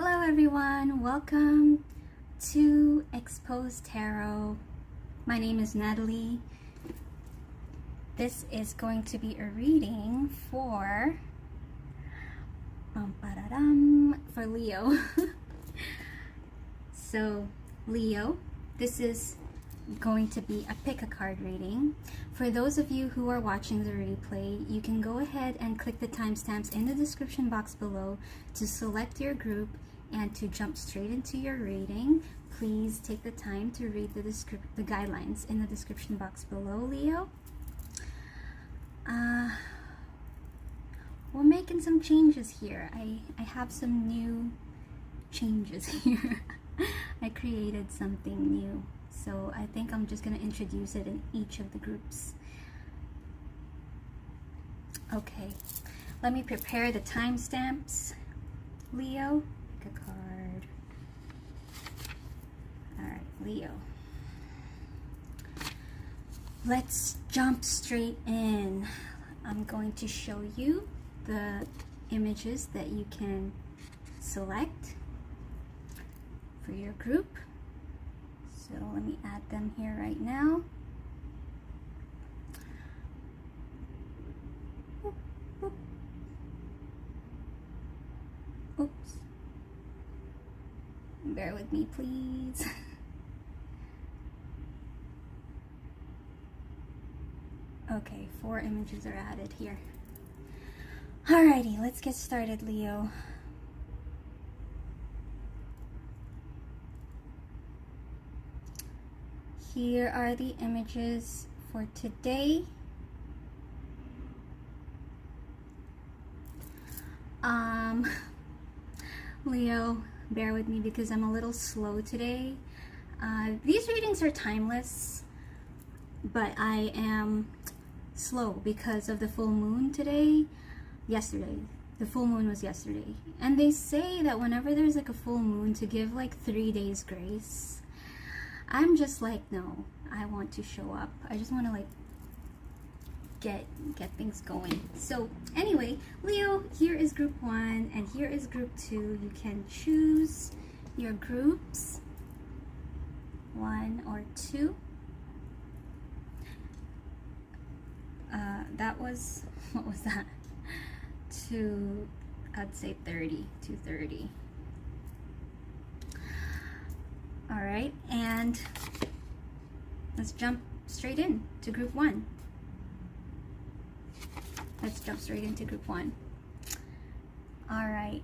Hello everyone, welcome to Exposed Tarot. My name is Natalie. This is going to be a reading for Leo. So Leo, this is going to be a pick a card reading. For those of you who are watching the replay, you can go ahead and click the timestamps in the description box below to select your group and to jump straight into your reading. Please take the time to read the guidelines in the description box below, Leo. We're making some changes here. I have some new changes here. I created something new. So I think I'm just going to introduce it in each of the groups. Okay, let me prepare the timestamps. Leo, pick a card. Alright, Leo. Let's jump straight in. I'm going to show you the images that you can select for your group. So let me add them here right now. Oop, oop. Oops. Bear with me, please. Okay, 4 images are added here. Alrighty, let's get started, Leo. Here are the images for today. Leo, bear with me because I'm a little slow today. These readings are timeless, but I am slow because of the full moon yesterday. The full moon was yesterday. And they say that whenever there's like a full moon to give like 3 days grace. I'm just like, no, I want to show up. I just want to like get things going. So anyway, Leo, here is group 1 and here is group 2. You can choose your groups, 1 or 2. That was, what was that? I'd say 230. All right, and let's jump straight in to group 1. Let's jump straight into group 1. All right,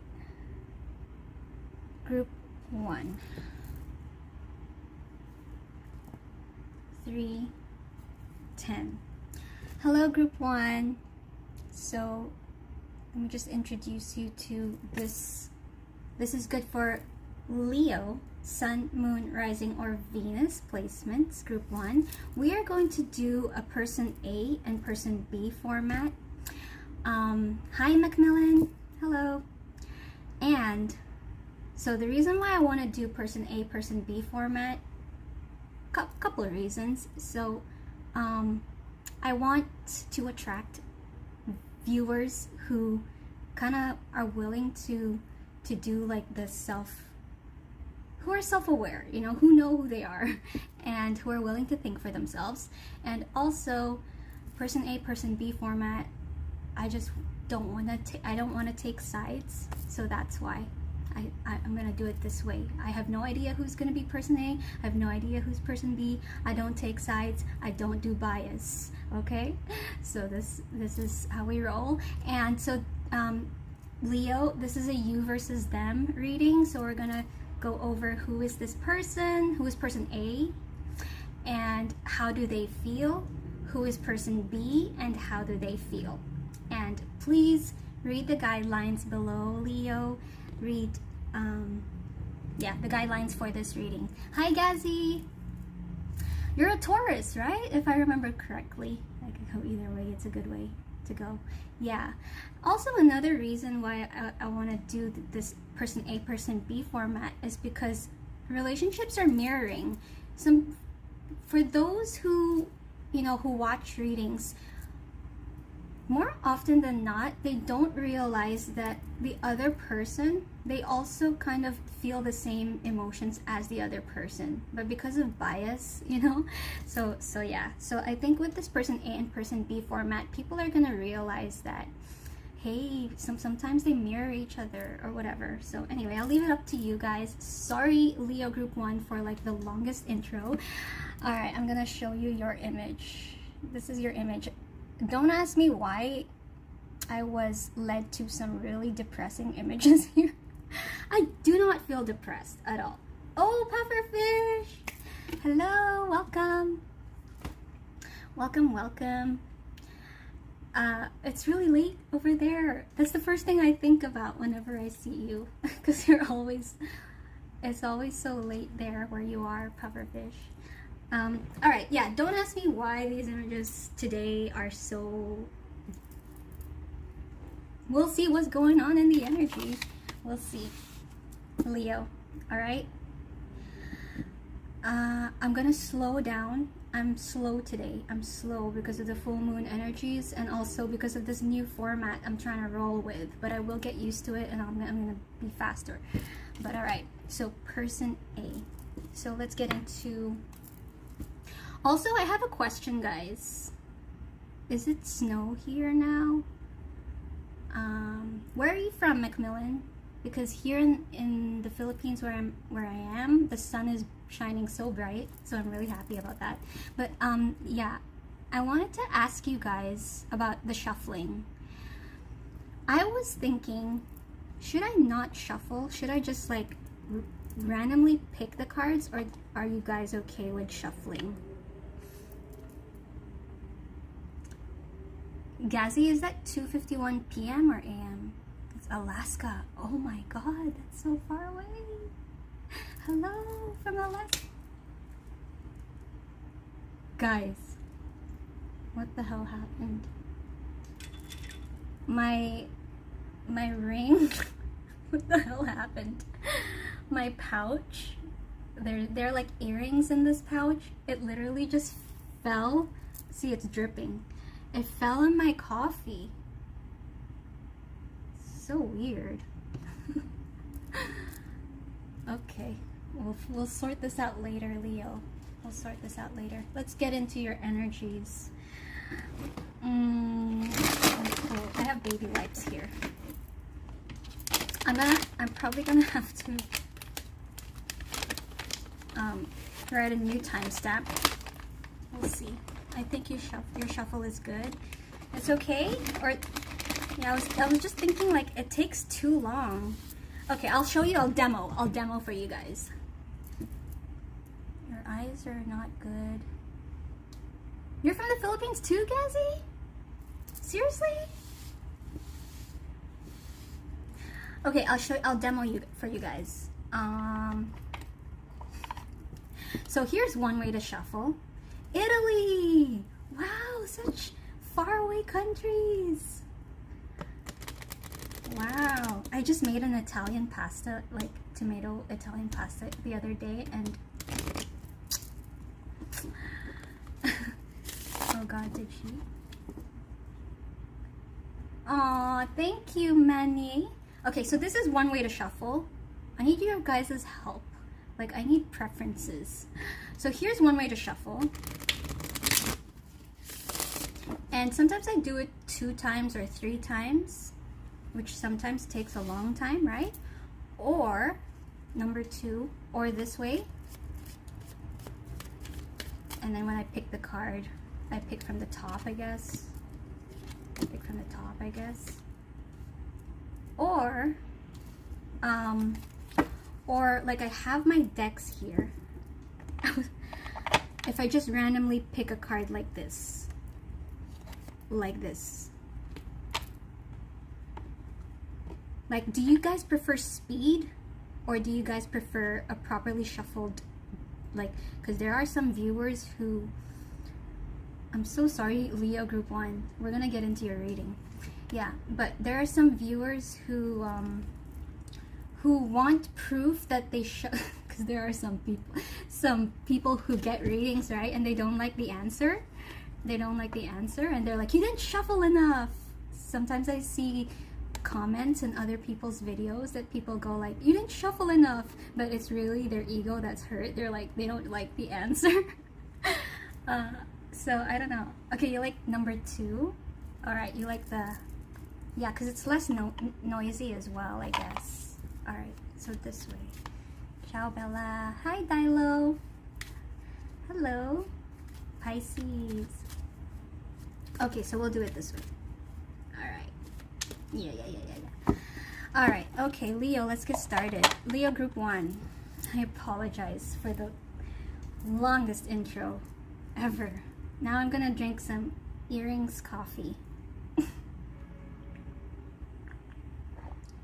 group 1. 3, 10. Hello, group 1. So let me just introduce you to this. This is good for Leo, Sun, Moon, Rising, or Venus placements, group 1. We are going to do a person A and person B format. Hi, Macmillan. Hello. And so the reason why I want to do person A, person B format, couple of reasons. So I want to attract viewers who kind of are willing to do like the who are self-aware, you know, who know who they are and who are willing to think for themselves. And also person A, person B format, I just don't want to take sides. So that's why I'm going to do it this way. I have no idea who's going to be person A. I have no idea who's person B. I don't take sides. I don't do bias. Okay? So this is how we roll. And so Leo, this is a you versus them reading. So we're going to go over who is this person, who is person A, and how do they feel, who is person B, and how do they feel. And please read the guidelines below, Leo. Read the guidelines for this reading. Hi, Gazi. You're a Taurus, right? If I remember correctly. I could go either way. It's a good way to go. Yeah. Also, another reason why I want to do this person A, person B format is because relationships are mirroring. For those who, you know, who watch readings, more often than not, they don't realize that the other person, they also kind of feel the same emotions as the other person, but because of bias, you know. So yeah, so I think with this person A and person B format, people are gonna realize that, hey, sometimes they mirror each other or whatever. So anyway, I'll leave it up to you guys. Sorry, Leo group 1, for like the longest intro. All right, I'm gonna show you your image. This is your image. Don't ask me why I was led to some really depressing images here. I do not feel depressed at all. Oh, pufferfish! Hello, welcome. Welcome. It's really late over there. That's the first thing I think about whenever I see you, because it's always so late there where you are, pufferfish. Alright, yeah, don't ask me why these images today are so... We'll see what's going on in the energy. We'll see. Leo, alright? I'm gonna slow down. I'm slow today. I'm slow because of the full moon energies and also because of this new format I'm trying to roll with. But I will get used to it and I'm gonna be faster. But alright, so person A. So let's get into... Also, I have a question, guys. Is it snow here now? Where are you from, Macmillan? Because here in the Philippines where I am, the sun is shining so bright, so I'm really happy about that. But yeah, I wanted to ask you guys about the shuffling. I was thinking, should I not shuffle? Should I just like randomly pick the cards, or are you guys okay with shuffling? Gazi, is that 2:51 p.m. or a.m.? It's Alaska. Oh my god, that's so far away. Hello from Alaska. Guys, what the hell happened? My ring. What the hell happened? My pouch. There are like earrings in this pouch. It literally just fell. See, it's dripping. It fell in my coffee. So weird. Okay, we'll sort this out later, Leo. We'll sort this out later. Let's get into your energies. Cool. I have baby wipes here. I'm probably gonna have to write a new timestamp. We'll see. I think your shuffle is good. It's okay? Or yeah, I was just thinking like it takes too long. Okay, I'll show you. I'll demo for you guys. Your eyes are not good. You're from the Philippines too, Gazi? Seriously? Okay, I'll demo for you guys. So here's one way to shuffle. Italy! Wow, such faraway countries. Wow, I just made an Italian pasta, like tomato Italian pasta the other day, and oh god, did she? Aw, thank you, Manny. Okay, so this is one way to shuffle. I need your guys' help. Like, I need preferences. So here's one way to shuffle. And sometimes I do it 2 times or 3 times, which sometimes takes a long time, right? Or number 2, or this way. And then when I pick the card, I pick from the top, I guess. Or like I have my decks here. If I just randomly pick a card like this. Like do you guys prefer speed, or do you guys prefer a properly shuffled, like, because there are some viewers who, I'm so sorry, Leo group 1, we're gonna get into your reading. Yeah, but there are some viewers who want proof that they because there are some people who get readings, right, and they don't like the answer. they don't like the answer, and they're like, you didn't shuffle enough. Sometimes I see comments in other people's videos that people go like, you didn't shuffle enough, but it's really their ego that's hurt. They're like, they don't like the answer. So I don't know. Okay, you like number 2. All right, you like the, yeah, because it's less noisy as well, I guess. All right, so this way. Ciao, Bella. Hi, Dilo. Hello, Pisces. Okay, so we'll do it this way. All right. Yeah. All right, okay, Leo, let's get started. Leo group 1. I apologize for the longest intro ever. Now I'm gonna drink some earrings coffee.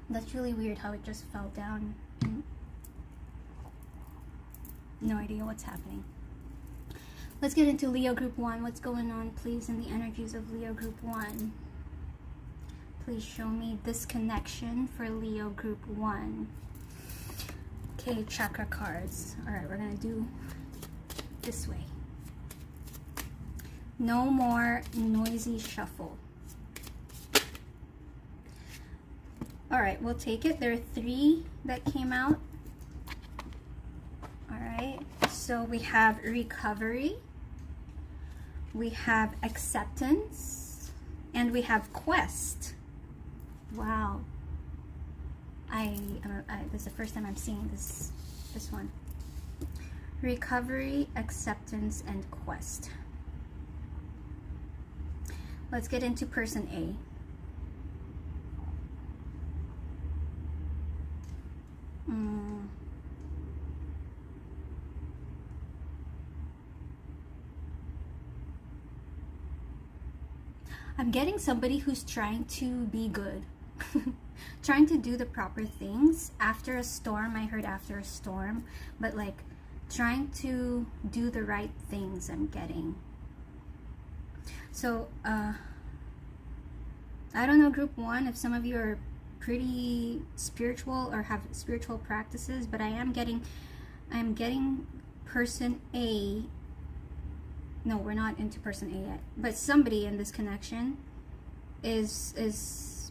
That's really weird how it just fell down. No idea what's happening. Let's get into Leo group 1. What's going on, please, in the energies of Leo group 1? Please show me this connection for Leo group 1. Okay, chakra cards. All right, we're gonna do this way. No more noisy shuffle. All right, we'll take it. There are 3 that came out. All right, so we have recovery, we have acceptance, and we have quest. Wow. This is the first time I'm seeing this one. Recovery, acceptance, and quest. Let's get into person A. I'm getting somebody who's trying to be good. Trying to do the proper things after a storm. I heard after a storm, but like trying to do the right things. I'm getting. So I don't know, group 1, if some of you are pretty spiritual or have spiritual practices, but I'm getting person A. No, we're not into person A yet, but somebody in this connection is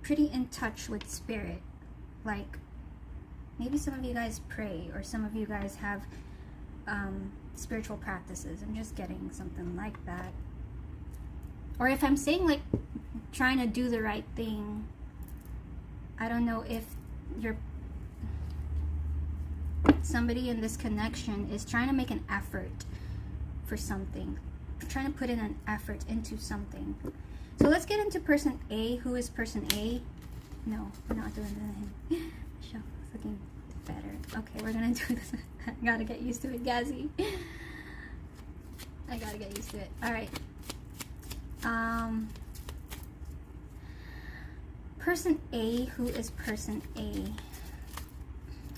pretty in touch with spirit. Like maybe some of you guys pray, or some of you guys have spiritual practices. I'm just getting something like that. Or if I'm saying like trying to do the right thing, I don't know if you're somebody in this connection is trying to make an effort for something, trying to put in an effort into something. So let's get into person A. Who is person A? No, we're not doing that. Shuffle's looking better. Okay, we're gonna do this. I gotta get used to it, Gazzy. I gotta get used to it. All right. Person A. Who is person A?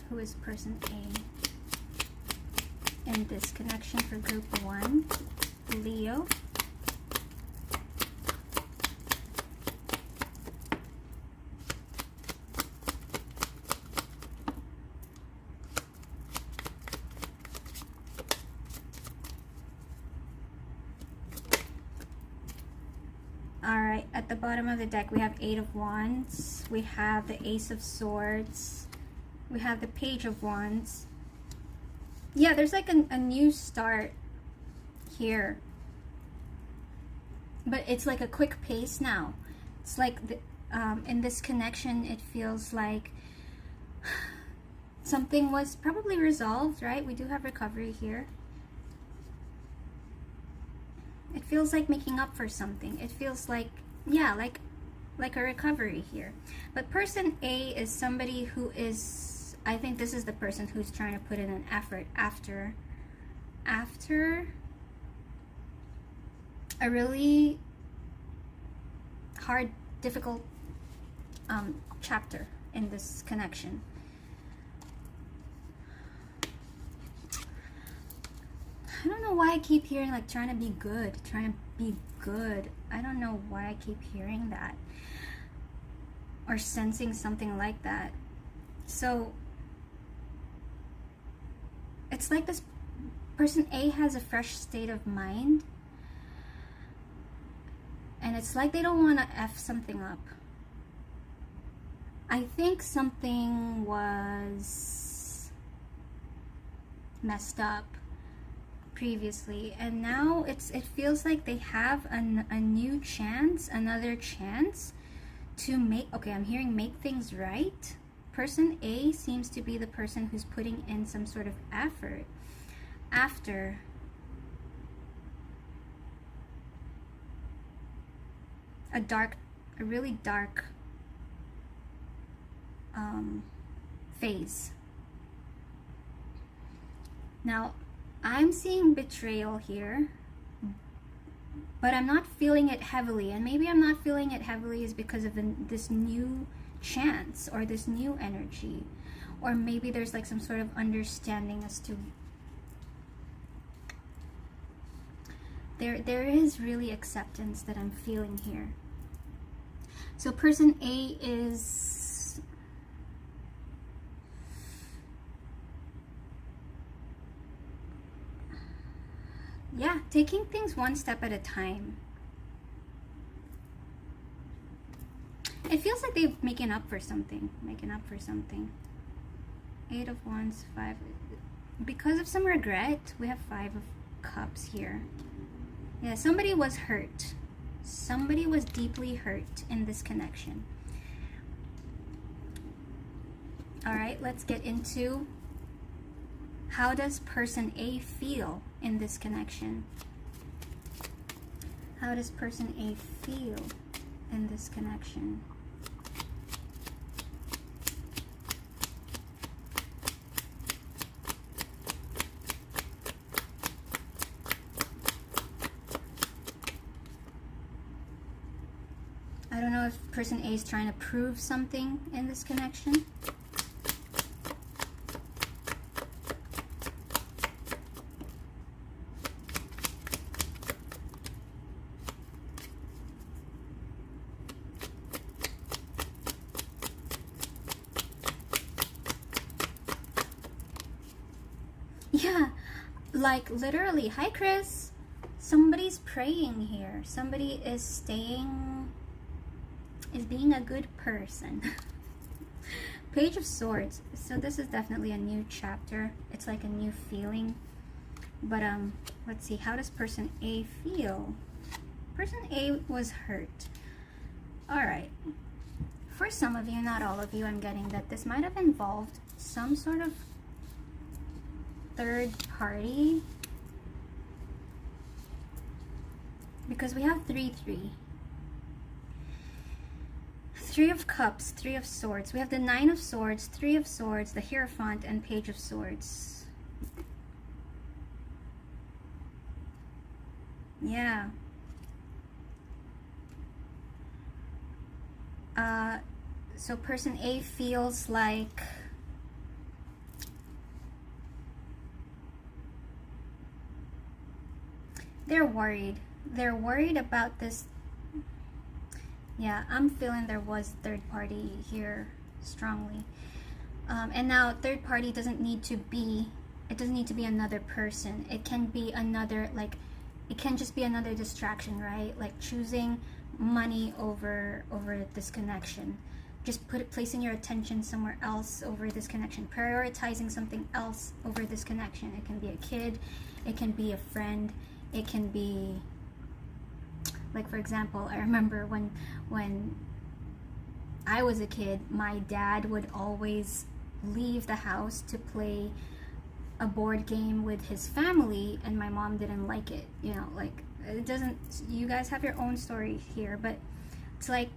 Who is person A in this connection for group 1? Leo. Alright, at the bottom of the deck we have 8 of Wands, we have the Ace of Swords, we have the Page of Wands. Yeah, there's like a new start here. But it's like a quick pace now. It's like in this connection, it feels like something was probably resolved, right? We do have recovery here. It feels like making up for something. It feels like, yeah, like a recovery here. But person A is somebody who is, I think this is the person who's trying to put in an effort after a really hard, difficult chapter in this connection. I don't know why I keep hearing like trying to be good. I don't know why I keep hearing that or sensing something like that. So it's like this person A has a fresh state of mind, and it's like they don't want to F something up. I think something was messed up previously, and now it feels like they have a new chance, another chance to make, okay, I'm hearing make things right. Person A seems to be the person who's putting in some sort of effort after a really dark phase. Now, I'm seeing betrayal here, but I'm not feeling it heavily. And maybe I'm not feeling it heavily is because of this new chance or this new energy. Or maybe there's like some sort of understanding as to there is really acceptance that I'm feeling here. So person A is taking things one step at a time. It feels like they're making up for something. Eight of Wands, 5. Because of some regret, we have 5 of Cups here. Yeah, somebody was hurt. Somebody was deeply hurt in this connection. All right, let's get into how does person A feel in this connection? How does person A feel in this connection? I don't know if person A is trying to prove something in this connection. Yeah, like literally. Hi, Chris. Somebody's praying here. Somebody is being a good person. Page of Swords. So this is definitely a new chapter. It's like a new feeling. But let's see. How does person A feel? Person A was hurt. All right. For some of you, not all of you, I'm getting that this might have involved some sort of third party, because we have 3-3. 3 of Cups, 3 of Swords. We have the 9 of Swords, 3 of Swords, the Hierophant, and Page of Swords. Yeah. So person A feels like they're worried. They're worried about this. Yeah, I'm feeling there was third party here strongly. And now third party doesn't need to be, it doesn't need to be another person. It can be another, like, it can just be another distraction, right? Like choosing money over this connection. Just placing your attention somewhere else over this connection. Prioritizing something else over this connection. It can be a kid. It can be a friend. It can be, like, for example, I remember when I was a kid, my dad would always leave the house to play a board game with his family, and my mom didn't like it. You know, like, it doesn't, you guys have your own story here, but it's like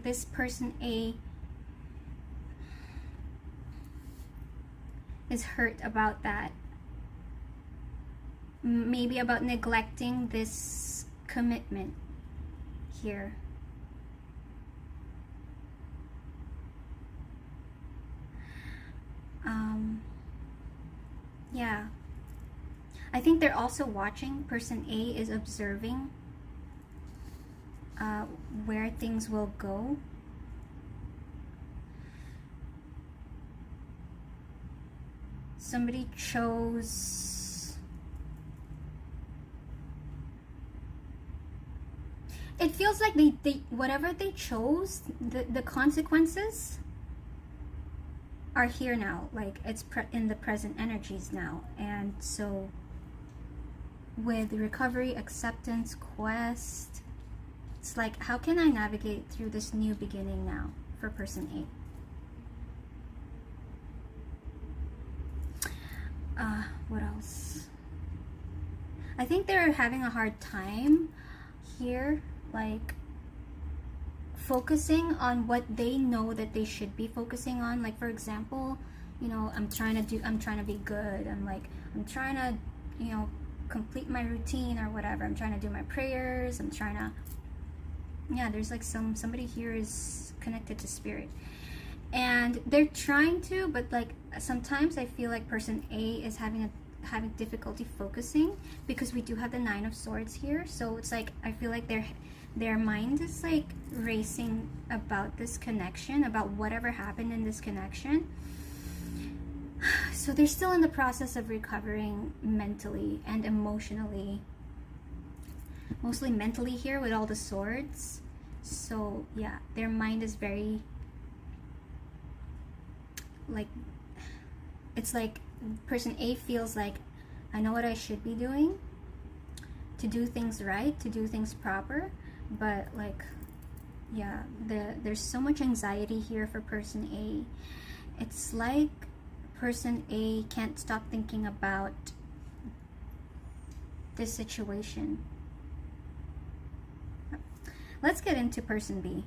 this person A is hurt about that. Maybe about neglecting this commitment here. Yeah. I think they're also watching. Person A is observing where things will go. Somebody chose it feels like they whatever they chose, the consequences are here now. Like it's in the present energies now. And so with recovery, acceptance, quest, it's like, how can I navigate through this new beginning now for person A? What else? I think they're having a hard time here, like focusing on what they know that they should be focusing on. Like for example, you know, I'm trying to be good. I'm trying to, you know, complete my routine or whatever. I'm trying to do my prayers. I'm trying to, yeah, there's like somebody here is connected to spirit. And they're trying to, but like sometimes I feel like person A is having difficulty focusing, because we do have the Nine of Swords here. So it's like, I feel like their mind is like racing about this connection, about whatever happened in this connection. So they're still in the process of recovering mentally and emotionally, mostly mentally here with all the swords. So yeah, their mind is very, like, it's like person A feels like, I know what I should be doing to do things right, to do things proper, but like, yeah, there's so much anxiety here for person A. It's like person A can't stop thinking about this situation. Let's get into person B.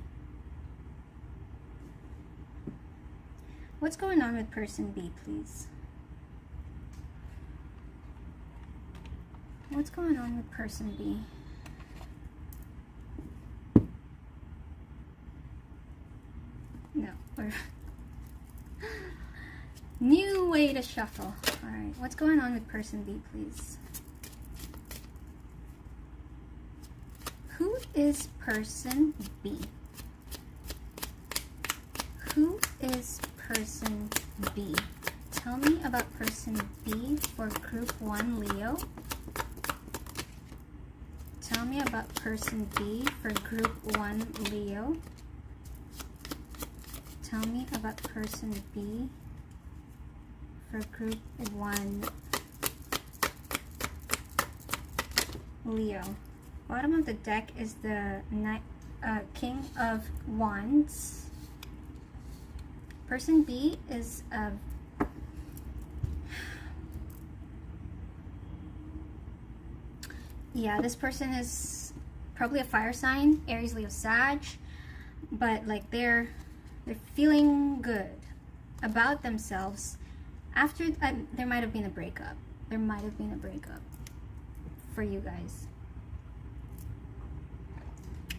What's going on with person B, please? What's going on with person B? No, we're new way to shuffle. All right, what's going on with person B, please? Who is person B? Who is person B? Tell me about person B for group 1 Leo. Tell me about person B for group 1 Leo. Tell me about person B for group 1 Leo. Bottom of the deck is the King of Wands. Person B is yeah, this person is probably a fire sign, Aries, Leo, Sag, but like they're feeling good about themselves after there might have been a breakup. There might have been a breakup for you guys,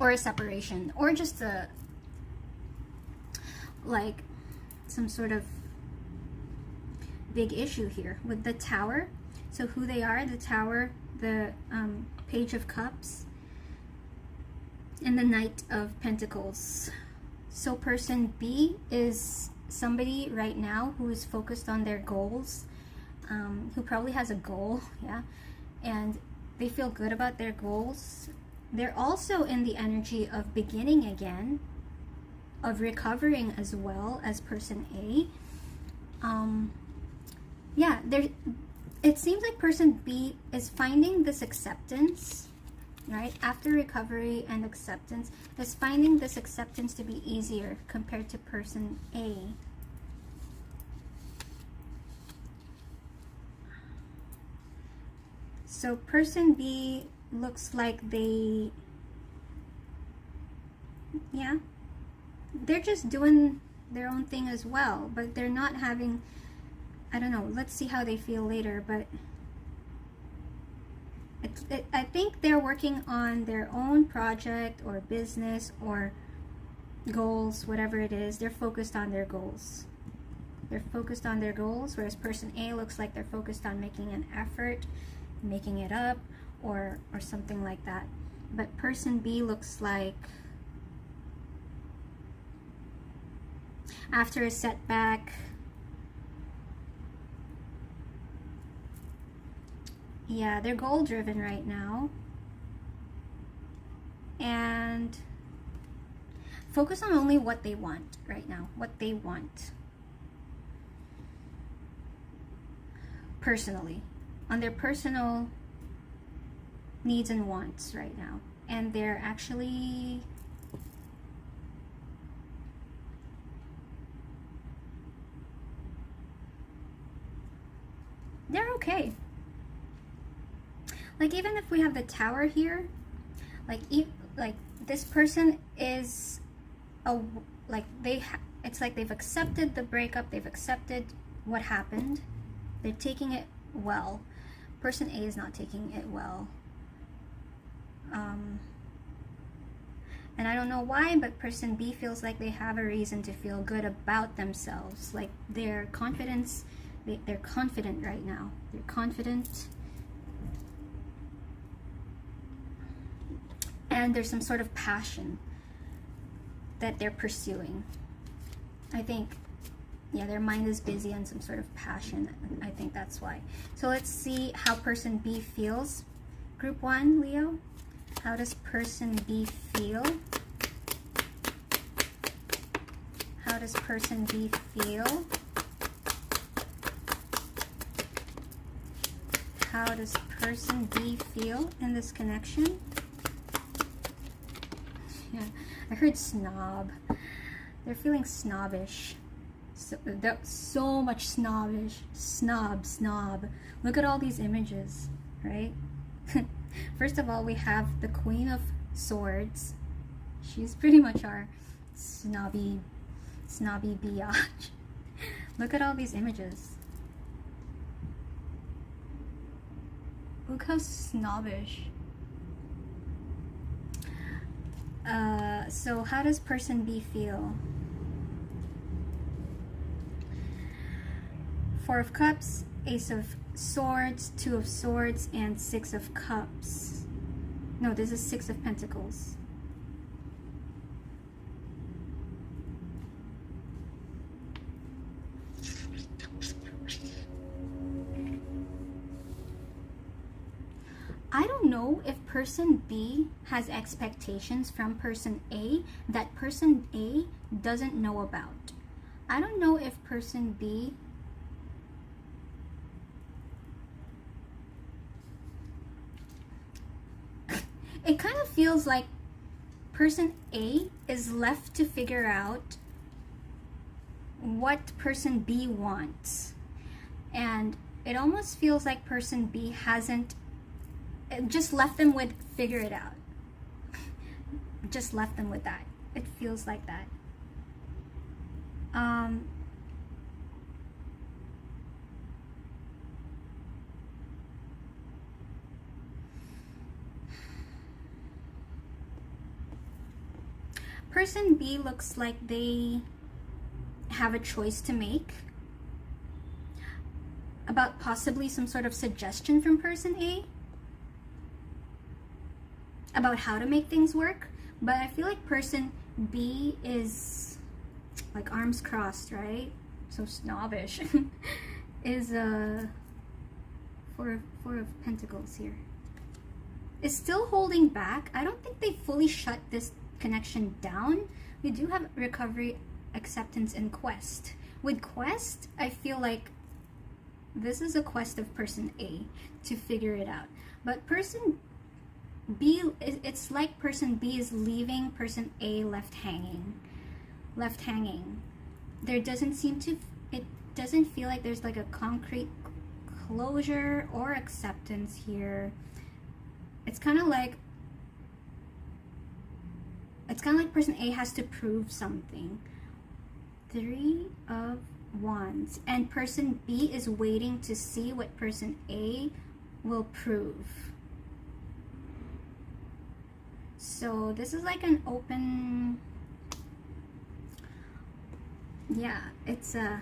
or a separation, or just a like some sort of big issue here with the Tower. So who they are, the Tower, the Page of Cups, and the Knight of Pentacles. So person B is somebody right now who is focused on their goals, who probably has a goal, yeah, and they feel good about their goals. They're also in the energy of beginning again, of recovering as well as person A. Yeah, it seems like person B is finding this acceptance, right? After recovery and acceptance, is finding this acceptance to be easier compared to person A. So person B looks like they, yeah, they're just doing their own thing as well, but they're not having, I don't know, let's see how they feel later, but I think they're working on their own project or business or goals, whatever it is. They're focused on their goals. They're focused on their goals, whereas person A looks like they're focused on making an effort, making it up, or something like that. But person B looks like after a setback, yeah, they're goal driven right now, and focus on only what they want right now, what they want personally, on their personal needs and wants right now. And they're actually they're okay. Like, even if we have the Tower here, like this person is it's like they've accepted the breakup, they've accepted what happened, they're taking it well. Person A is not taking it well. And I don't know why, but person B feels like they have a reason to feel good about themselves. Like, their confidence, they're confident right now. They're confident. And there's some sort of passion that they're pursuing. I think, yeah, their mind is busy on some sort of passion. I think that's why. So let's see how person B feels. Group 1, Leo. How does person B feel? How does person B feel? How does person B feel in this connection? Yeah, I heard snob. They're feeling snobbish. So much snobbish. Snob. Look at all these images, right? First of all, we have the Queen of Swords. She's pretty much our snobby biatch. Look at all these images. Look how snobbish. So how does person B feel? 4 of Cups, Ace of Swords, 2 of Swords, and 6 of Cups. No, this is 6 of Pentacles. I don't know if person B has expectations from person A that person A doesn't know about. I don't know if person B it kind of feels like person A is left to figure out what person B wants. And it almost feels like person B hasn't, just left them with figure it out. Just left them with that. It feels like that. Person B looks like they have a choice to make about possibly some sort of suggestion from person A about how to make things work. But I feel like person B is like arms crossed, right? So snobbish. Is four of Pentacles here. Is still holding back. I don't think they fully shut this connection down. We do have recovery, acceptance, and quest. With quest, I feel like this is a quest of person A to figure it out. But person B, it's like person B is leaving person A left hanging. There doesn't seem to, it doesn't feel like there's like a concrete closure or acceptance here. It's kind of like person A has to prove something. 3 of Wands. And person B is waiting to see what person A will prove. So this is like an open, yeah, it's a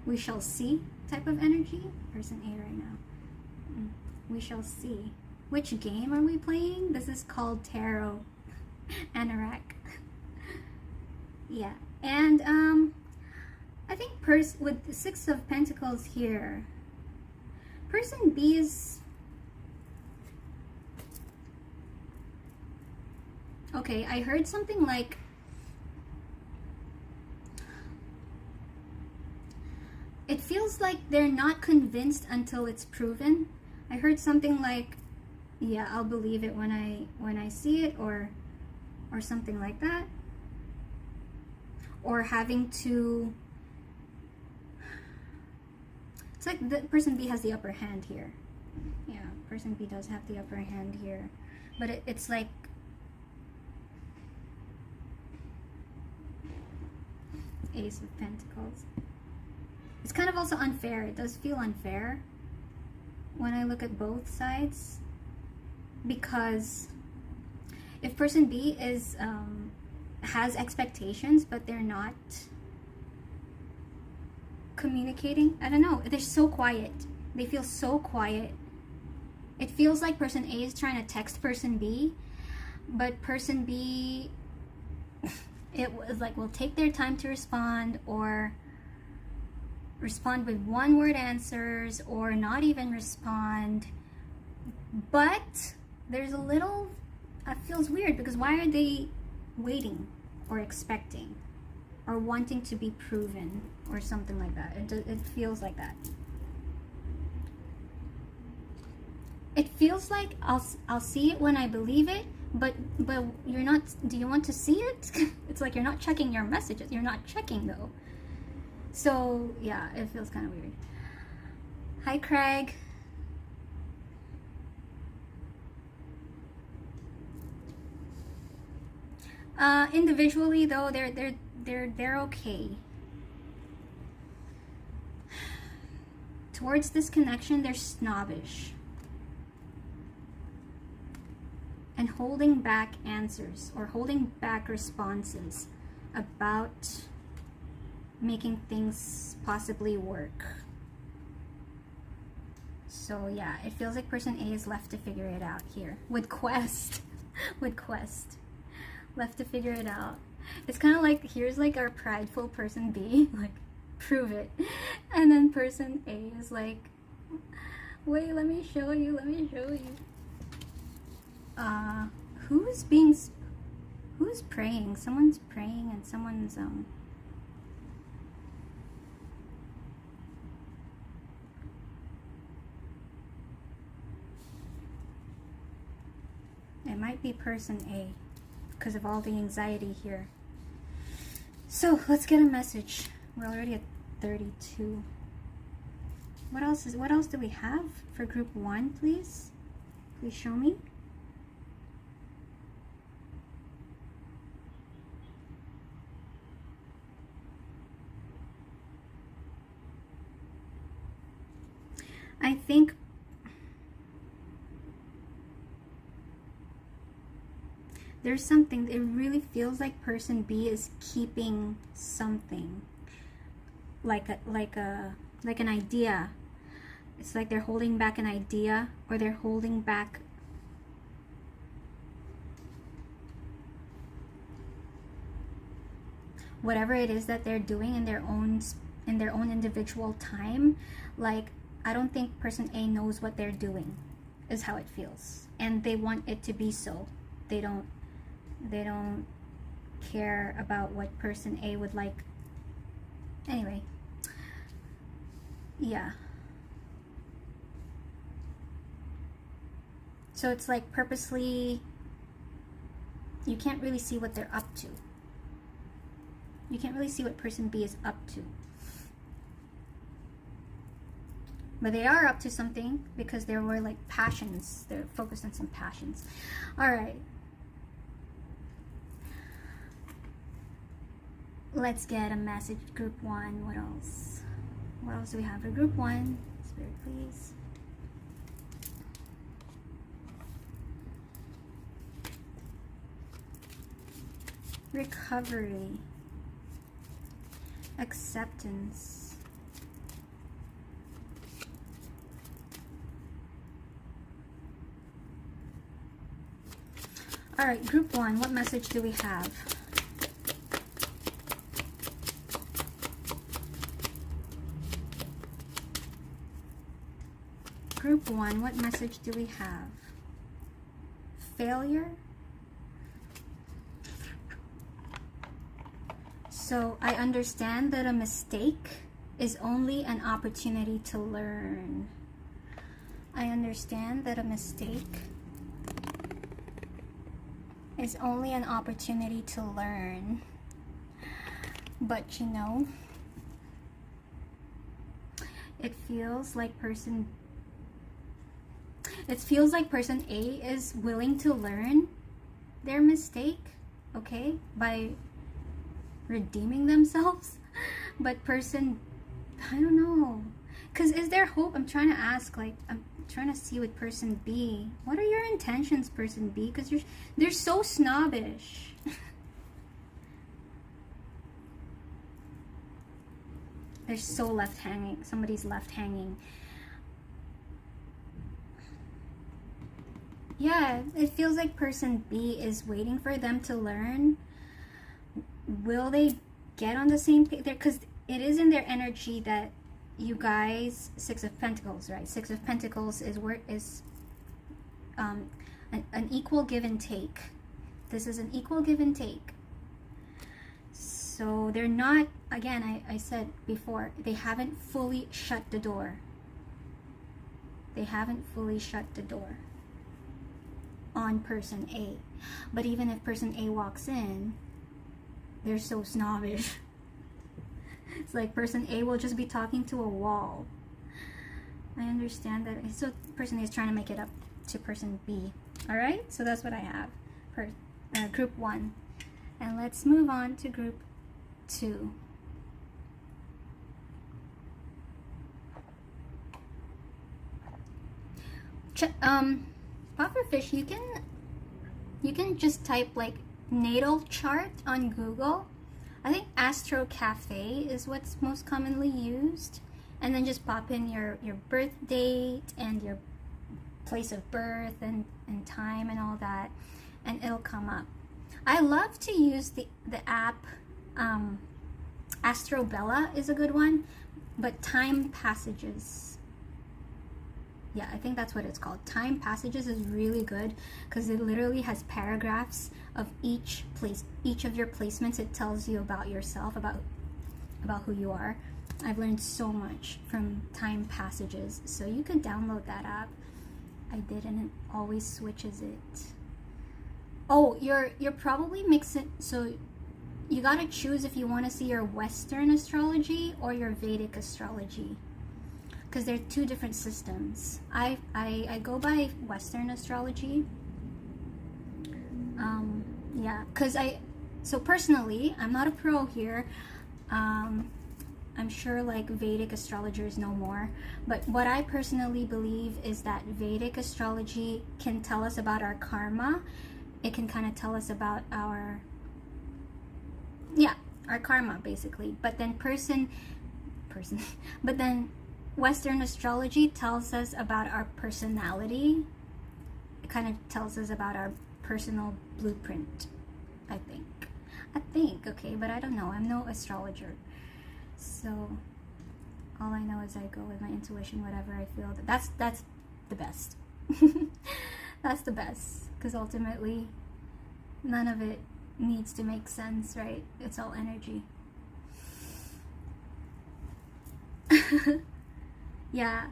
we shall see type of energy. Person A right now. We shall see. Which game are we playing? This is called Tarot. Anorak. Yeah. And I think with the 6 of Pentacles here, person B is Okay, I heard something like, it feels like they're not convinced until it's proven. I heard something like, yeah, I'll believe it when I see it, or something like that. Or having to, it's like the person B has the upper hand here. Yeah, person B does have the upper hand here. But it's like, Ace of Pentacles. It's kind of also unfair. It does feel unfair when I look at both sides, because if person B is has expectations but they're not communicating, I don't know, they're so quiet. They feel so quiet. It feels like person A is trying to text person B, but person B, it was like, will take their time to respond, or respond with one-word answers, or not even respond. But there's a little, it feels weird, because why are they waiting or expecting or wanting to be proven or something like that? It feels like that. It feels like I'll see it when I believe it, but you're not. Do you want to see it? It's like you're not checking your messages. You're not checking though. So yeah, it feels kind of weird. Hi, Craig. Individually though, they're okay. Towards this connection, they're snobbish and holding back answers or holding back responses about making things possibly work. So yeah, it feels like person A is left to figure it out here with Quest. With Quest, left to figure it out. It's kind of like, here's like our prideful person B, like, prove it, and then person A is like, wait, let me show you, let me show you. Who's praying? Someone's praying and someone's it might be person A because of all the anxiety here. So let's get a message. We're already at 32. What else do we have for group 1, please? Please show me. I think there's something, it really feels like person B is keeping something, like an idea. It's like they're holding back an idea, or they're holding back whatever it is that they're doing in their own individual time. Like, I don't think person A knows what they're doing, is how it feels, and they want it to be so. They don't care about what person A would like. Anyway, yeah. So it's like purposely, you can't really see what they're up to. You can't really see what person B is up to. But they are up to something, because there were like passions. They're focused on some passions. All right. Let's get a message, group 1. What else? What else do we have for group 1? Spirit, please. Recovery. Acceptance. All right, group 1, what message do we have? Group 1, what message do we have? Failure? So I understand that a mistake is only an opportunity to learn. I understand that a mistake is only an opportunity to learn. But you know, it feels like person A is willing to learn their mistake, okay, by redeeming themselves. But person, I don't know, because is there hope? I'm trying to ask, like, I'm trying to see with person B, what are your intentions, person B? Because they're so snobbish. They're so left hanging. Somebody's left hanging. Yeah, it feels like person B is waiting for them to learn. Will they get on the same page there? Because it is in their energy that you guys, Six of Pentacles, right? Six of Pentacles is an equal give and take. This is an equal give and take. So they're not, again, I said before, they haven't fully shut the door. They haven't fully shut the door on person A. But even if person A walks in, they're so snobbish. It's like person A will just be talking to a wall. I understand that. So person A is trying to make it up to person B. Alright, so that's what I have for group 1. And let's move on to group 2. Pufferfish, you can just type like natal chart on Google. I think Astro Cafe is what's most commonly used, and then just pop in your birth date and your place of birth and time and all that, and it'll come up. I love to use the app. Astro Bella is a good one, but Time Passages, yeah, I think that's what it's called. Time Passages is really good because it literally has paragraphs of each of your placements. It tells you about yourself, about who you are. I've learned so much from Time Passages, so you can download that app. I did, and it always switches it. Oh, you're probably mixing, so you gotta choose if you want to see your Western astrology or your Vedic astrology, because they're two different systems. I go by Western astrology. Yeah, because so personally, I'm not a pro here. I'm sure like Vedic astrologers know more, but what I personally believe is that Vedic astrology can tell us about our karma. It can kind of tell us about our karma basically. But then but then Western astrology tells us about our personality. It kind of tells us about our personal blueprint, I think, okay, but I don't know. I'm no astrologer. So all I know is I go with my intuition, whatever I feel. That's the best. That's the best, because ultimately none of it needs to make sense, right? It's all energy. Yeah,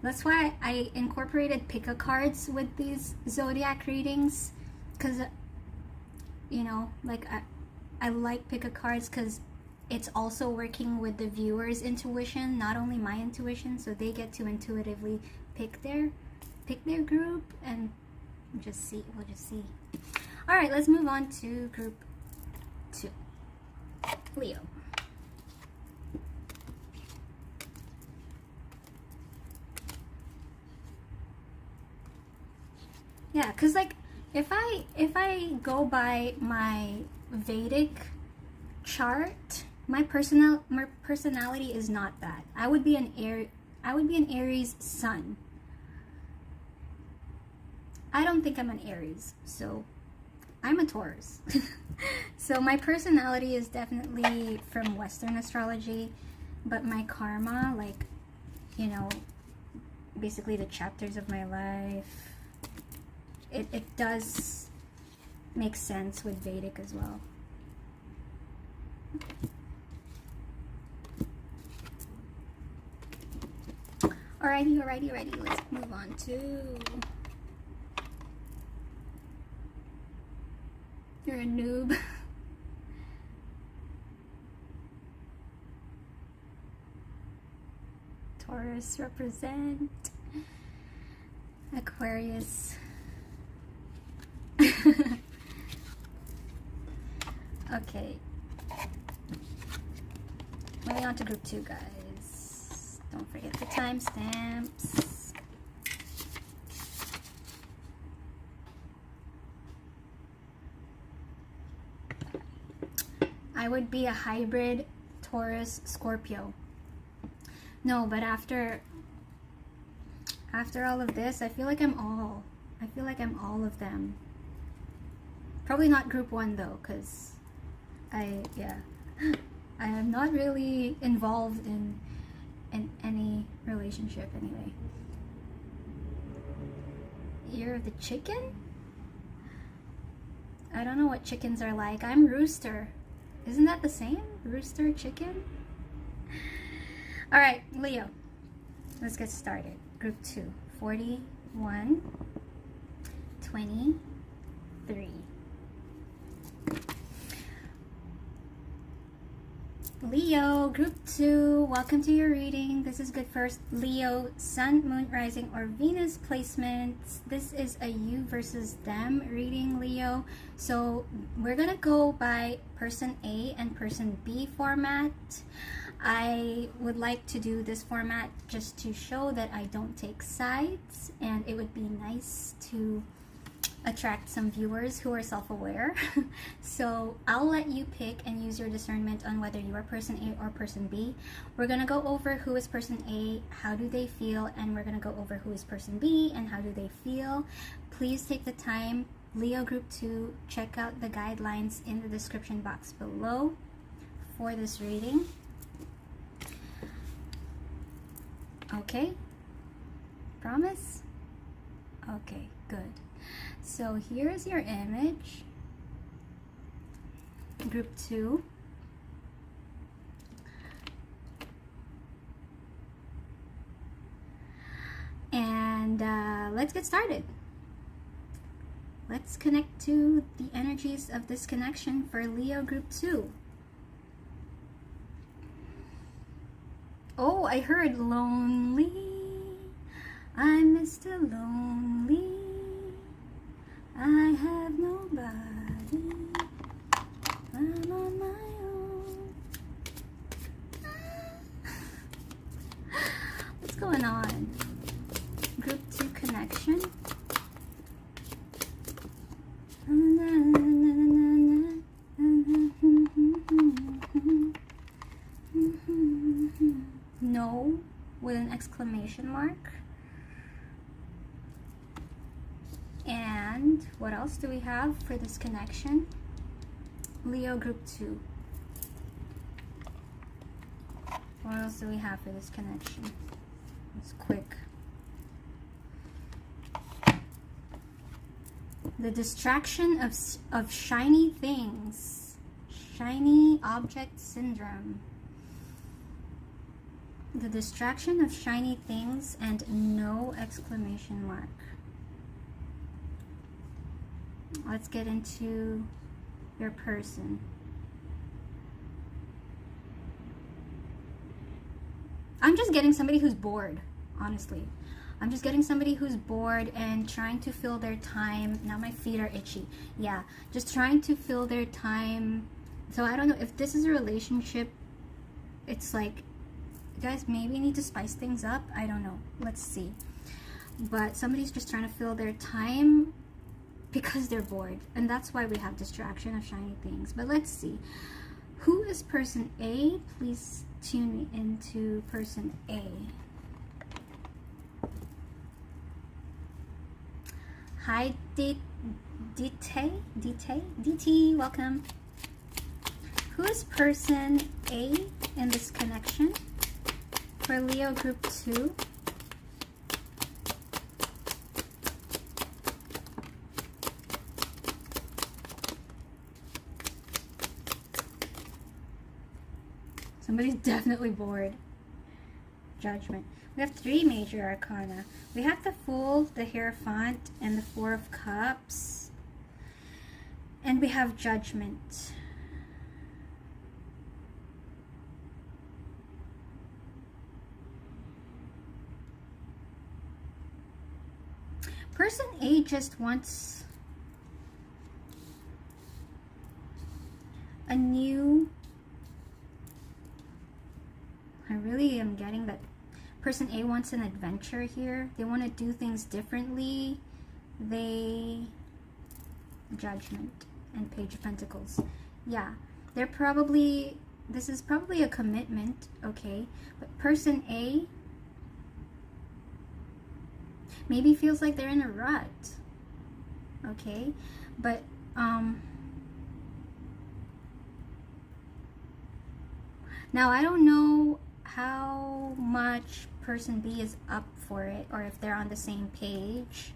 that's why I incorporated pick a cards with these zodiac readings, because you know, like I like pick a cards because it's also working with the viewer's intuition, not only my intuition, so they get to intuitively pick their group, and we'll just see. All right, let's move on to group 2, Leo. Yeah, because like if I go by my Vedic chart, my personality is not that. I would be an Aries sun. I don't think I'm an Aries, so I'm a Taurus. So my personality is definitely from Western astrology, but my karma, like, you know, basically the chapters of my life, it does make sense with Vedic as well. Alrighty. Let's move on to... You're a noob. Taurus represent. Aquarius. Okay. Moving on to group 2, guys. Don't forget the timestamps. I would be a hybrid Taurus Scorpio. No, but after all of this, I feel like I'm all of them. Probably not group 1 though, because I am not really involved in any relationship anyway. Year of the chicken? I don't know what chickens are like. I'm rooster. Isn't that the same? Rooster, chicken? Alright, Leo. Let's get started. Group 2. 41, 23. Leo, group 2, welcome to your reading. This is good for Leo, Sun, Moon, Rising, or Venus placements. This is a you versus them reading, Leo. So we're gonna go by person A and person B format. I would like to do this format just to show that I don't take sides, and it would be nice to attract some viewers who are self-aware. So I'll let you pick and use your discernment on whether you are person A or person B. We're gonna go over who is person A, how do they feel, and we're gonna go over who is person B and how do they feel. Please take the time, Leo group 2, check out the guidelines in the description box below for this reading. Okay, promise? Okay, good. So here's your image, group 2. And let's get started. Let's connect to the energies of this connection for Leo group 2. Oh, I heard lonely. I'm Mr. Lonely. I have nobody. I'm on my own. What's going on? Group 2 connection. No, with an exclamation mark. And what else do we have for this connection? Leo group 2. What else do we have for this connection? It's quick. The distraction of shiny things. Shiny object syndrome. The distraction of shiny things and no exclamation mark. Let's get into your person. I'm just getting somebody who's bored, honestly. I'm just getting somebody who's bored and trying to fill their time. Now my feet are itchy. Yeah, just trying to fill their time. So I don't know if this is a relationship. It's like, you guys maybe need to spice things up. I don't know. Let's see. But somebody's just trying to fill their time because they're bored, and that's why we have distraction of shiny things. But let's see, who is person A? Please tune me into person A. Hi DT, welcome. Who is person A in this connection for Leo group 2? Somebody's definitely bored. Judgment. We have 3 major arcana. We have the Fool, the Hierophant, and the 4 of Cups. And we have Judgment. Person A just wants a new... I really am getting that person A wants an adventure here. They want to do things differently. Judgment and Page of Pentacles. Yeah, they're probably... This is probably a commitment, okay? But person A maybe feels like they're in a rut, okay? But now I don't know how much person B is up for it, or if they're on the same page.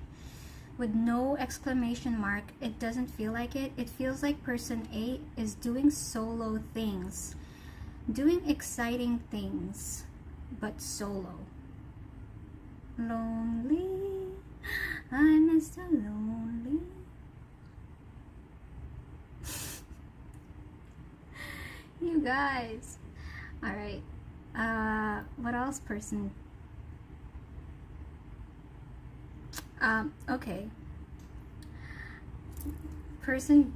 With no exclamation mark, it doesn't feel like it. It feels like person A is doing solo things, doing exciting things, but solo. Lonely, I'm Mr. Lonely. You guys. Alright. What else, person? Okay. Person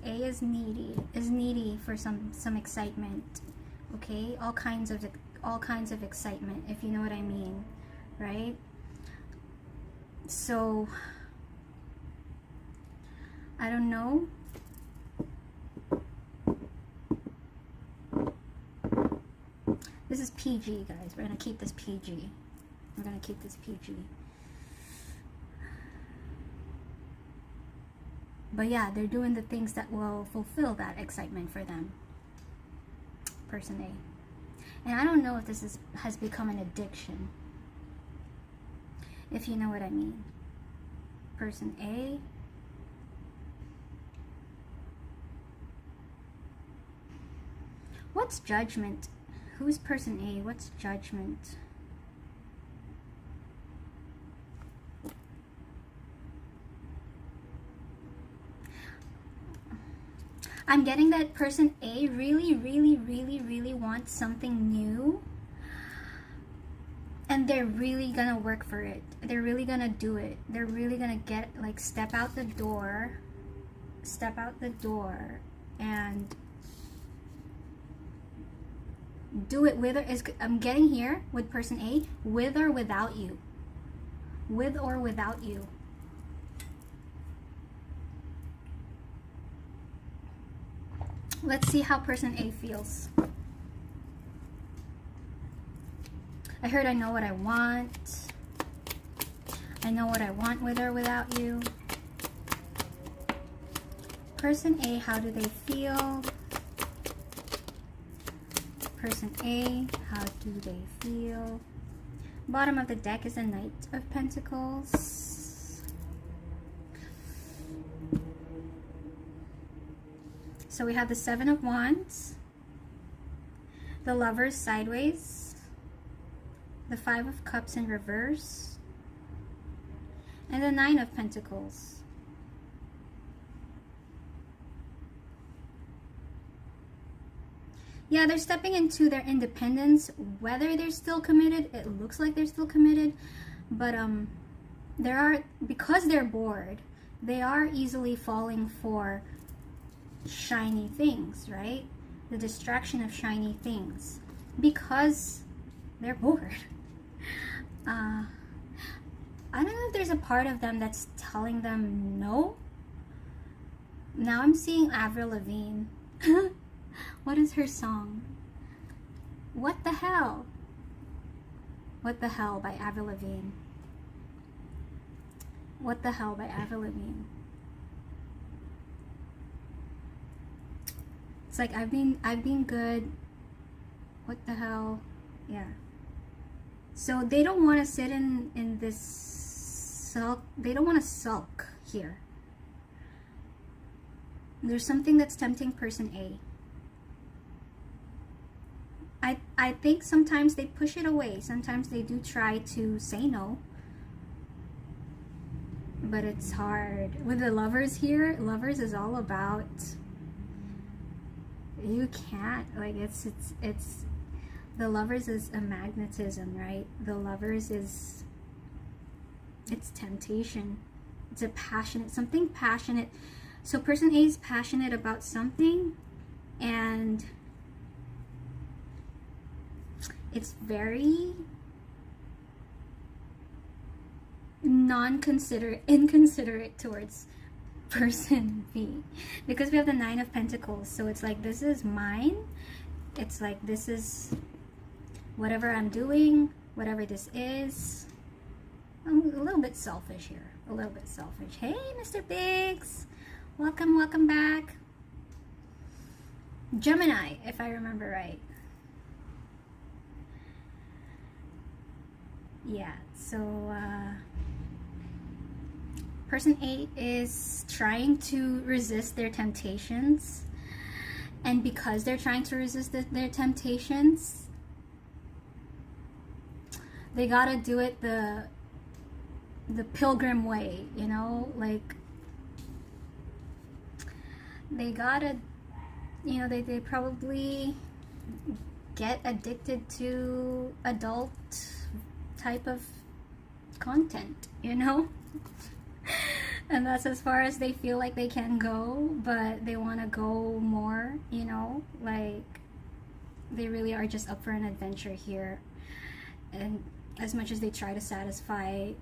A is needy for some excitement. Okay? All kinds of excitement, if you know what I mean. Right? So I don't know. This is PG, guys. We're gonna keep this PG. We're gonna keep this PG. But yeah, they're doing the things that will fulfill that excitement for them. Person A. And I don't know if this has become an addiction. If you know what I mean. Person A. What's judgment? Who's person A? What's judgment? I'm getting that person A really wants something new. And they're really gonna work for it. They're really gonna do it. They're really gonna get, like, step out the door and do it with or is. I'm getting here with person A, with or without you. With or without you. Let's see how person A feels. I heard I know what I want. I know what I want with or without you. Person A, how do they feel? Person A, how do they feel? Bottom of the deck is a Knight of Pentacles. So we have the Seven of Wands, the Lovers sideways, the Five of Cups in reverse, and the Nine of Pentacles. Yeah, they're stepping into their independence. Whether they're still committed, it looks like they're still committed, but because they're bored, they are easily falling for shiny things, right? The distraction of shiny things because they're bored. I don't know if there's a part of them that's telling them no. Now I'm seeing Avril Lavigne. What is her song? What the Hell? What the Hell by Avril Lavigne. What the Hell by Avril Lavigne. It's like I've been good. What the hell? Yeah. So they don't want to sit in this sulk. They don't want to sulk here. There's something that's tempting person A. I think sometimes they push it away. Sometimes they do try to say no. But it's hard. With the Lovers here, Lovers is all about, you can't, like, it's the Lovers is a magnetism, right? The Lovers is, it's temptation. It's a passionate, something passionate. So person A is passionate about something, and it's very inconsiderate towards person B, because we have the Nine of Pentacles. So it's like, this is mine. It's like, this is whatever I'm doing, whatever this is. I'm a little bit selfish here, a little bit selfish. Hey, Mr. Biggs, welcome back. Gemini, if I remember right. Yeah, so person A is trying to resist their temptations, and because they're trying to resist their temptations, they gotta do it the pilgrim way, you know, like they gotta, you know, they probably get addicted to adult type of content, you know. And that's as far as they feel like they can go, but they want to go more, you know, like they really are just up for an adventure here. And as much as they try to satisfy,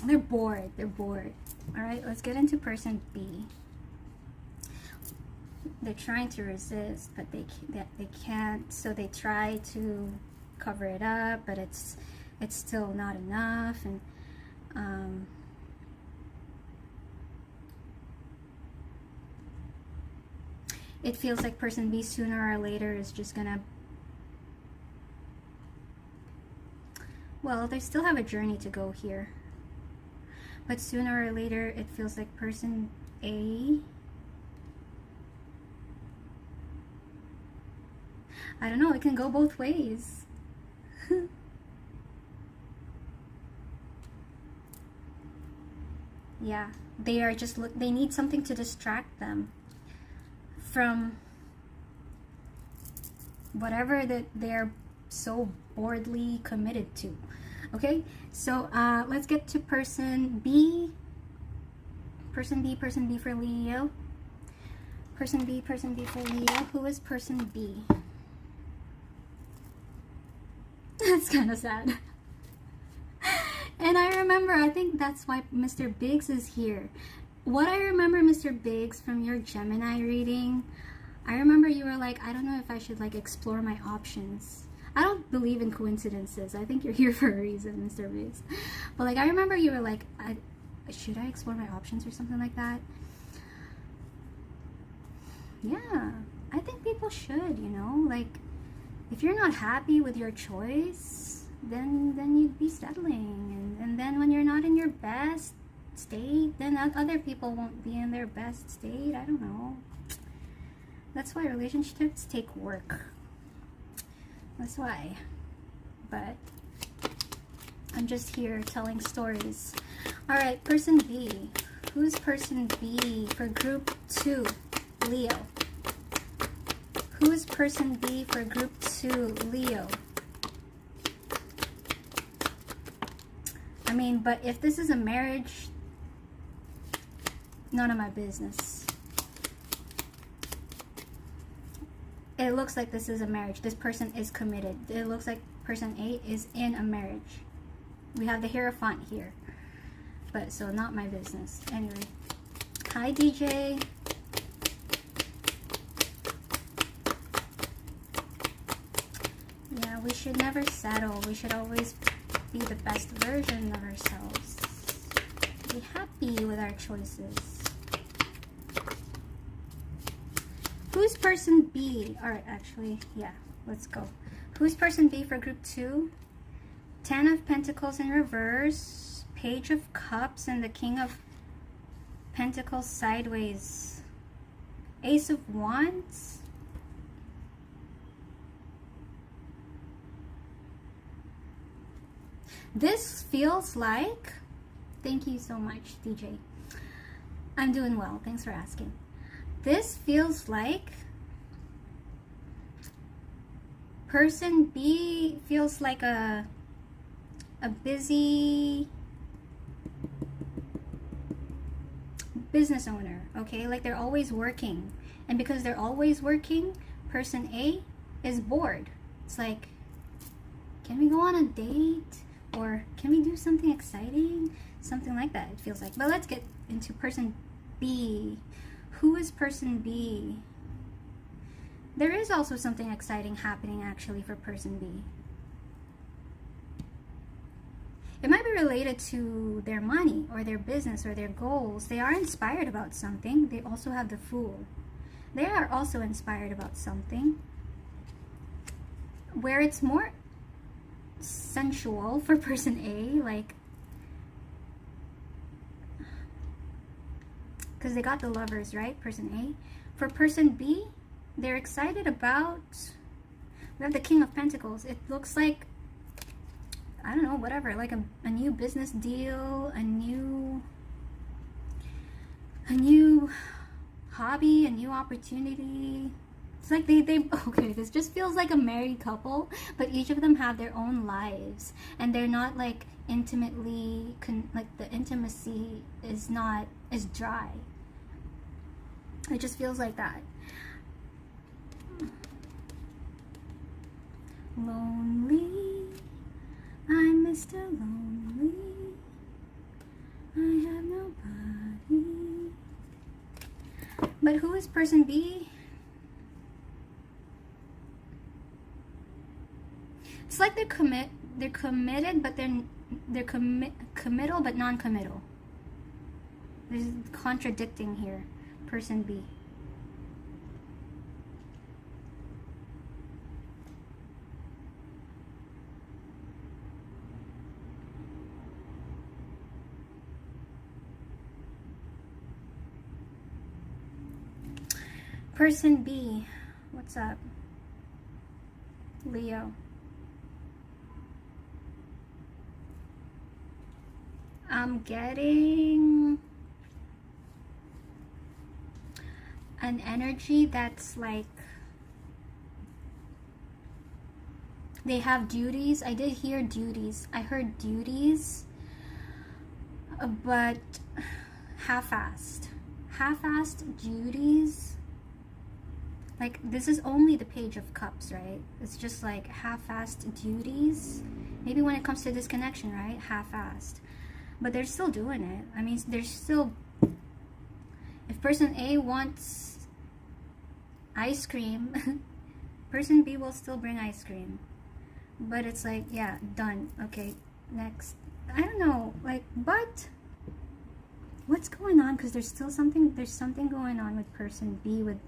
they're bored. All right, let's get into person B. They're trying to resist, but they can't, so they try to cover it up, but it's still not enough. And it feels like person B sooner or later is just gonna, well, they still have a journey to go here, but sooner or later it feels like person A, I don't know, it can go both ways. Yeah, they are just they need something to distract them from whatever that they're so boredly committed to. Okay, so let's get to person B. Person B for Leo. Person B for Leo. Who is person B? That's kind of sad. And I remember, I think that's why Mr. Biggs is here. What I remember, Mr. Biggs, from your Gemini reading, I remember you were like, I don't know if I should like explore my options. I don't believe in coincidences. I think you're here for a reason, Mr. Biggs. But like, I remember you were like, should I explore my options or something like that? Yeah, I think people should, you know, like, if you're not happy with your choice, then you'd be settling, and then when you're not in your best state, then other people won't be in their best state. I don't know. That's why relationships take work. That's why. But I'm just here telling stories. All right, person B. Who's person B for group 2, Leo? Who is person B for group 2, Leo? I mean, but if this is a marriage, none of my business. It looks like this is a marriage. This person is committed. It looks like person A is in a marriage. We have the Hierophant here. But, so not my business. Anyway. Hi, DJ. Yeah, we should never settle. We should always be the best version of ourselves. Be happy with our choices. Who's person B? Alright, actually, yeah, let's go. Who's person B for group 2? 10 of Pentacles in reverse, Page of Cups, and the King of Pentacles sideways. Ace of Wands. This feels like, thank you so much, DJ. I'm doing well. Thanks for asking. This feels like person B feels like a busy business owner, okay? Like they're always working. And because they're always working, person A is bored. It's like, can we go on a date? Or can we do something exciting? Something like that, it feels like. But let's get into person B. Who is person B? There is also something exciting happening actually for person B. It might be related to their money or their business or their goals. They are inspired about something. They also have the Fool. They are also inspired about something where it's more sensual for person A, like, because they got the Lovers, right? Person A. For person B, they're excited about, we have the King of Pentacles. It looks like, I don't know, whatever, like a new business deal, a new hobby, a new opportunity. It's like they okay, this just feels like a married couple, but each of them have their own lives, and they're not like intimately, like the intimacy is dry. It just feels like that. Lonely, I'm Mr. Lonely, I have nobody. But who is person B? It's like they're committed, but they're committal but non-committal. There's contradicting here. Person B. Person B, what's up? Leo. I'm getting an energy that's like they have duties. I did hear duties. I heard duties, but half-assed. Half-assed duties. Like, this is only the Page of Cups, right? It's just like half-assed duties. Maybe when it comes to this connection, right? Half-assed. But they're still doing it. I mean, they're still... If person A wants ice cream, person B will still bring ice cream. But it's like, yeah, done. Okay, next. I don't know, like, but... What's going on? Because there's still something... There's something going on with person B with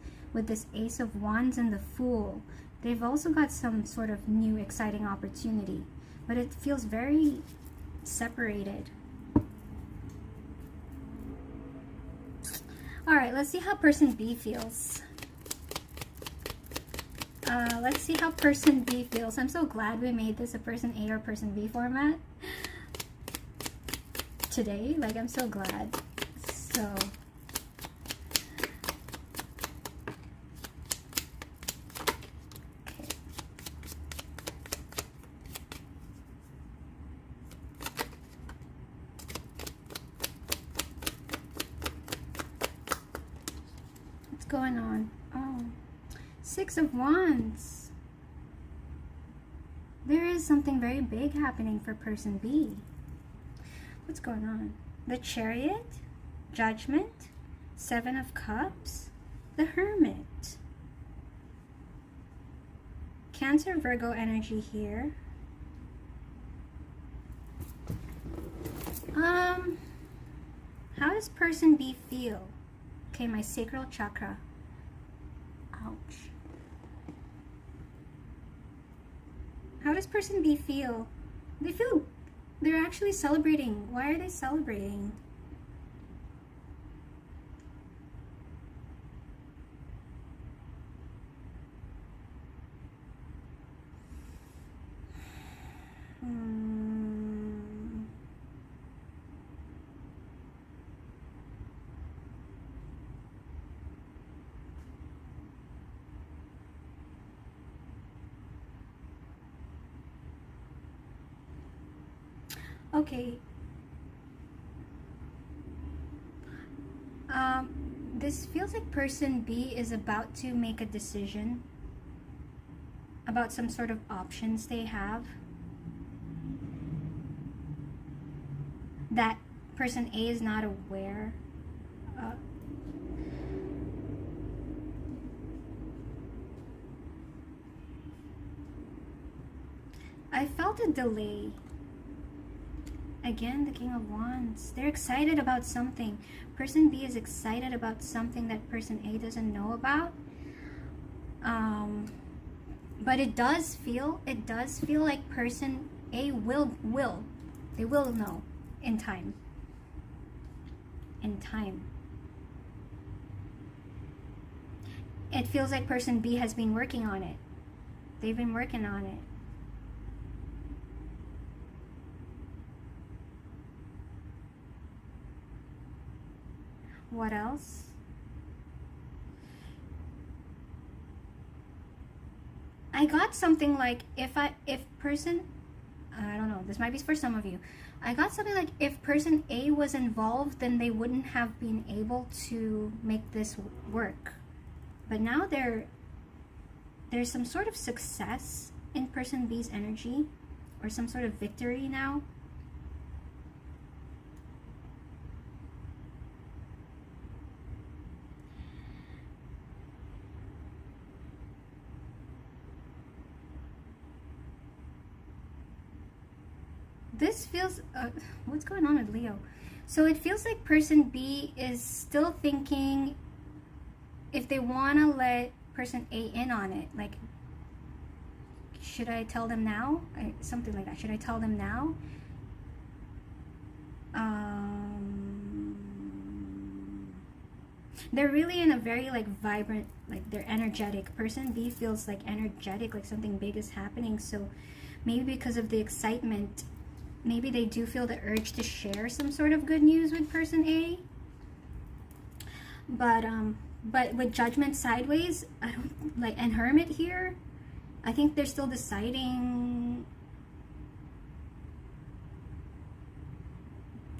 this Ace of Wands and the Fool. They've also got some sort of new exciting opportunity. But it feels very separated. Alright, let's see how person B feels. Let's see how person B feels. I'm so glad we made this a person A or person B format today. Like, I'm so glad. So... going on? Oh, Six of Wands. There is something very big happening for person B. What's going on? The Chariot, Judgment, Seven of Cups, the Hermit. Cancer, Virgo energy here. How does person B feel? Okay, my sacral chakra. Ouch. How does person B feel? They're actually celebrating. Why are they celebrating? Okay. This feels like person B is about to make a decision about some sort of options they have that person A is not aware. I felt a delay. Again, the King of Wands. They're excited about something. Person B is excited about something that person A doesn't know about. But it does feel like person A will know in time. In time. It feels like person B has been working on it. They've been working on it. What else? I got something like if person, I don't know, this might be for some of you. I got something like if person A was involved, then they wouldn't have been able to make this work. But now there's some sort of success in person B's energy, or some sort of victory now. This feels, what's going on with Leo? So it feels like person B is still thinking if they want to let person A in on it. Like, should I tell them now? Something like that. Should I tell them now? They're really in a very like vibrant, like they're energetic. Person B feels like energetic, like something big is happening. So maybe because of the excitement, maybe they do feel the urge to share some sort of good news with person A. But with Judgment sideways, I don't like, and Hermit here, I think they're still deciding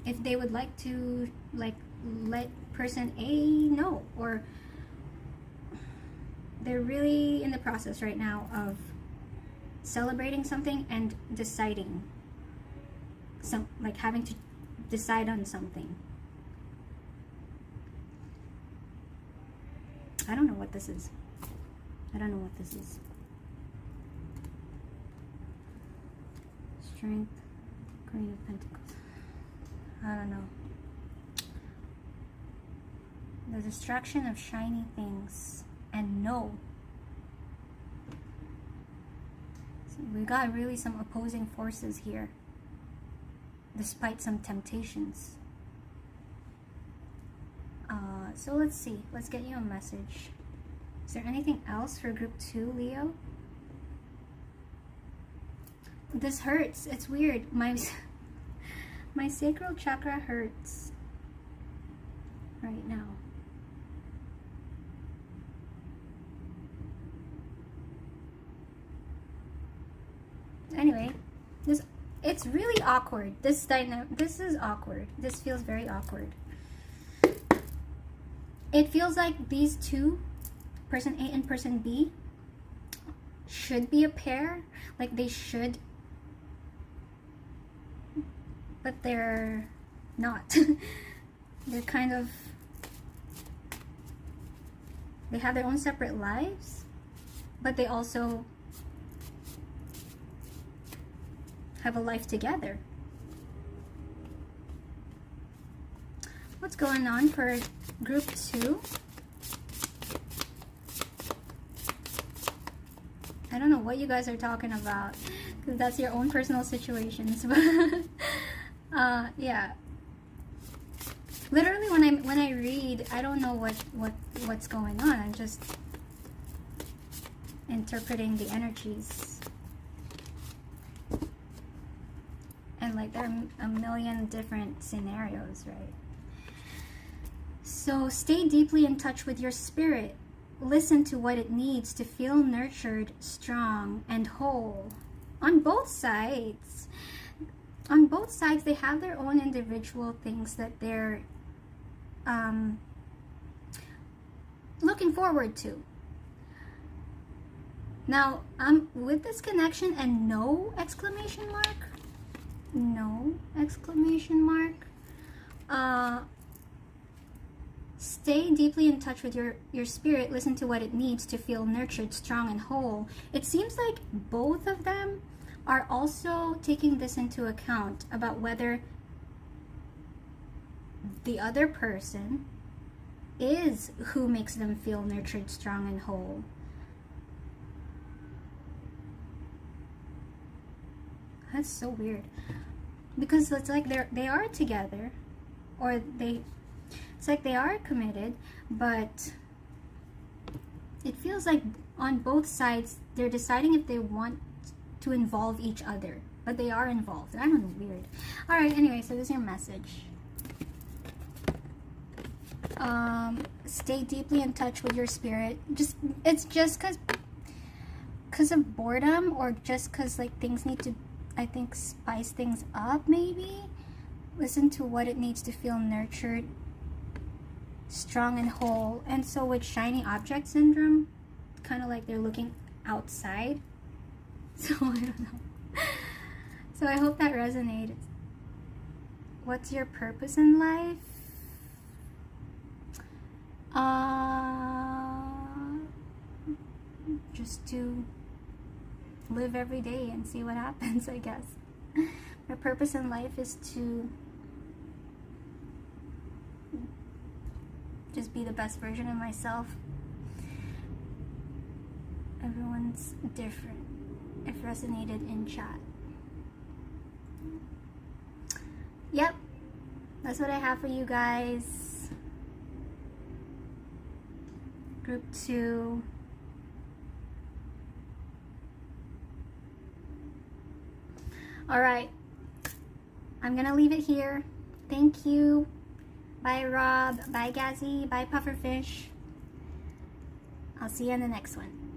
if they would like to like let person A know, or they're really in the process right now of celebrating something and deciding like having to decide on something. I don't know what this is. I don't know what this is. Strength, Queen of Pentacles. I don't know. The distraction of shiny things and no. So we got really some opposing forces here, despite some temptations. So let's see. Let's get you a message. Is there anything else for group 2, Leo? This hurts. It's weird. My sacral chakra hurts right now. Anyway, it's really awkward. This is awkward. This feels very awkward. It feels like these two, person A and person B, should be a pair. Like they should, but they're not. They're kind of, they have their own separate lives, but they also have a life together. What's going on for group 2? I don't know what you guys are talking about, because that's your own personal situations. But yeah, literally when I read, I don't know what's going on. I'm just interpreting the energies, and like there are a million different scenarios, right? So stay deeply in touch with your spirit. Listen to what it needs to feel nurtured, strong, and whole on both sides. on both sides, they have their own individual things that they're looking forward to. Now, with this connection and no exclamation mark, stay deeply in touch with your spirit. Listen to what it needs to feel nurtured, strong, and whole. It seems like both of them are also taking this into account about whether the other person is who makes them feel nurtured, strong, and whole. That's so weird, because it's like they are together, or it's like they are committed, but it feels like on both sides they're deciding if they want to involve each other, but they are involved. I don't know, weird. All right, anyway, so this is your message. Stay deeply in touch with your spirit. It's just because of boredom, or just because like things need to, I think, spice things up maybe. Listen to what it needs to feel nurtured, strong, and whole. And so with shiny object syndrome, kind of like they're looking outside. So I don't know. So I hope that resonated. What's your purpose in life? Just to live every day and see what happens, I guess. My purpose in life is to just be the best version of myself. Everyone's different. It resonated in chat. Yep, that's what I have for you guys. Group 2. All right, I'm gonna leave it here. Thank you. Bye, Rob. Bye, Gazzy. Bye, Pufferfish. I'll see you in the next one.